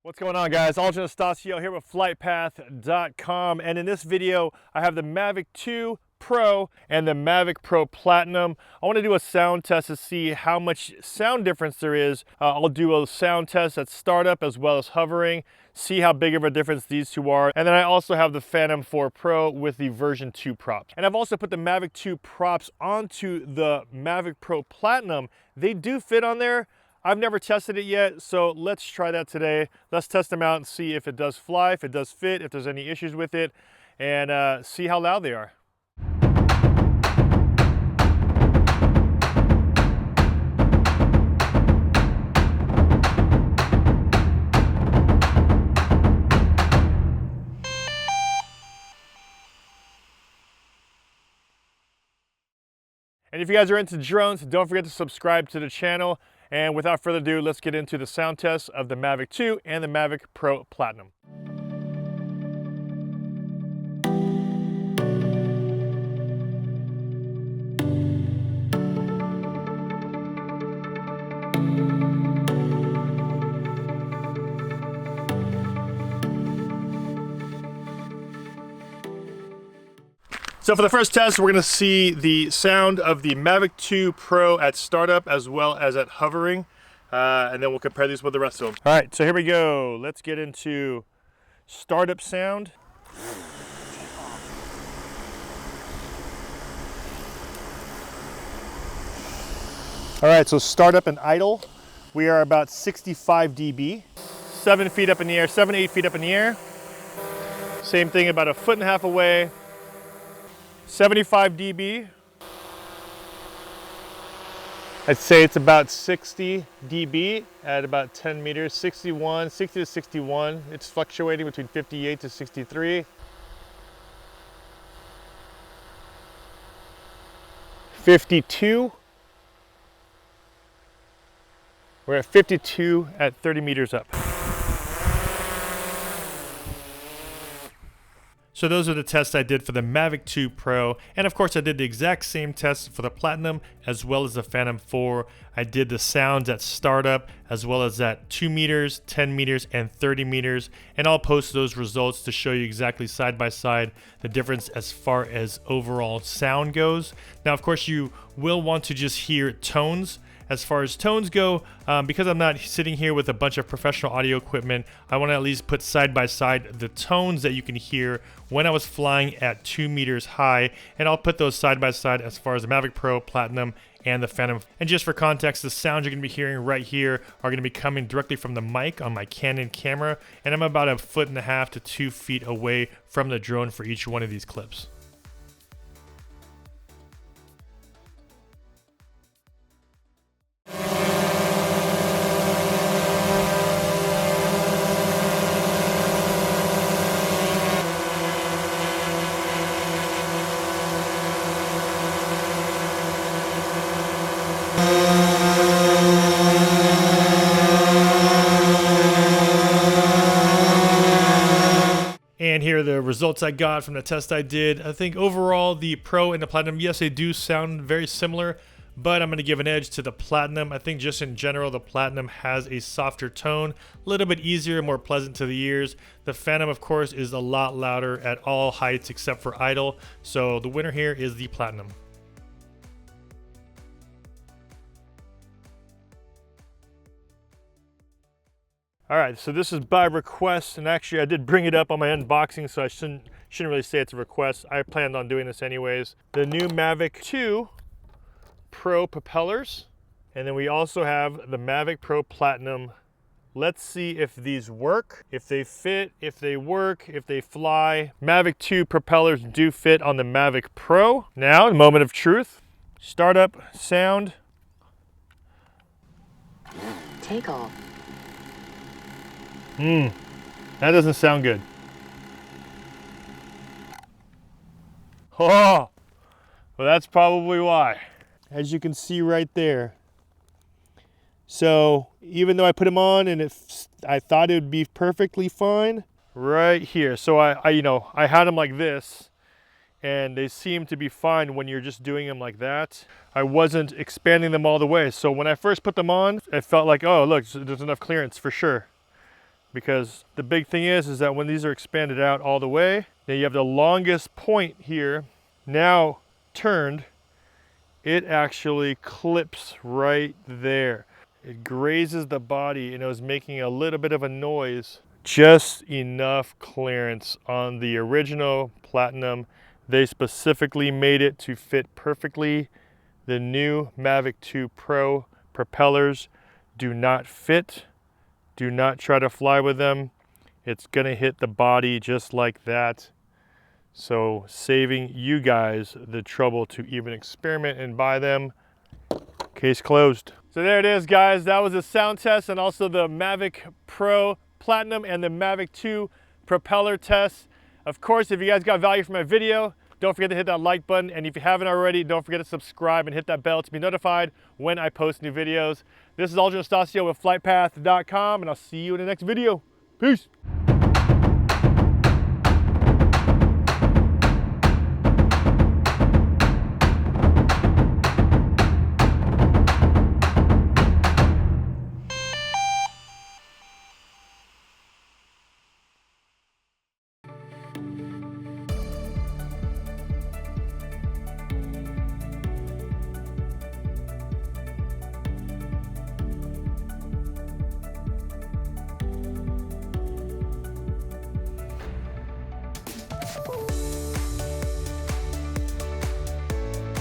What's going on, guys? Algin Estacio here with flightpath.com, and in this video I have the Mavic 2 Pro and the Mavic Pro Platinum. I want to do a sound test to see how much sound difference there is. I'll do a sound test at startup as well as hovering, see how big of a difference these two are. And then I also have the Phantom 4 Pro with the version 2 props. And I've also put the Mavic 2 props onto the Mavic Pro Platinum. They do fit on there. I've never tested it yet, so let's try that today. Let's test them out and see if it does fly, if it does fit, if there's any issues with it, and see how loud they are. And if you guys are into drones, don't forget to subscribe to the channel. And without further ado, let's get into the sound test of the Mavic 2 and the Mavic Pro Platinum. So for the first test, we're going to see the sound of the Mavic 2 Pro at startup as well as at hovering, and then we'll compare these with the rest of them. All right, so here we go. Let's get into startup sound. All right, so startup and idle, we are about 65 dB. 7 feet up in the air, 7 to 8 feet up in the air. Same thing about a foot and a half away. 75 dB. I'd say it's about 60 dB at about 10 meters, 60 to 61. It's fluctuating between 58 to 63. 52. We're at 52 at 30 meters up. So those are the tests I did for the Mavic 2 Pro, and of course I did the exact same tests for the Platinum as well as the Phantom 4. I did the sounds at startup as well as at 2 meters, 10 meters, and 30 meters, and I'll post those results to show you exactly side by side the difference as far as overall sound goes. Now of course you will want to just hear tones. As far as tones go, because I'm not sitting here with a bunch of professional audio equipment, I want to at least put side by side the tones that you can hear when I was flying at 2 meters high, and I'll put those side by side as far as the Mavic Pro Platinum and the Phantom. And just for context, the sounds you're going to be hearing right here are going to be coming directly from the mic on my Canon camera, and I'm about a foot and a half to 2 feet away from the drone for each one of these clips. And here are the results I got from the test I did. I think overall the Pro and the Platinum, yes, they do sound very similar, but I'm going to give an edge to the Platinum. I think just in general, the Platinum has a softer tone, a little bit easier, more pleasant to the ears. The Phantom, of course, is a lot louder at all heights except for idle. So the winner here is the Platinum. All right, so this is by request, and actually I did bring it up on my unboxing, so I shouldn't really say it's a request. I planned on doing this anyways. The new Mavic 2 Pro propellers, and then we also have the Mavic Pro Platinum. Let's see if these work, if they fit, if they work, if they fly. Mavic 2 propellers do fit on the Mavic Pro. Now, moment of truth. Startup sound. Take off. That doesn't sound good. Oh, well, that's probably why. As you can see right there. So even though I put them on and I thought it would be perfectly fine right here. So I had them like this, and they seem to be fine when you're just doing them like that. I wasn't expanding them all the way. So when I first put them on, it felt like, oh, look, there's enough clearance for sure. because the big thing is that when these are expanded out all the way, now you have the longest point here, now turned, it actually clips right there. It grazes the body and it was making a little bit of a noise. Just enough clearance on the original Platinum. They specifically made it to fit perfectly. The new Mavic 2 Pro propellers do not fit. Do not try to fly with them. It's gonna hit the body just like that. So saving you guys the trouble to even experiment and buy them. Case closed. So there it is, guys. That was a sound test and also the Mavic Pro Platinum and the Mavic 2 propeller test. Of course, if you guys got value from my video, don't forget to hit that like button. And if you haven't already, don't forget to subscribe and hit that bell to be notified when I post new videos. This is Aldrin Estacio with flightpath.com, and I'll see you in the next video. Peace.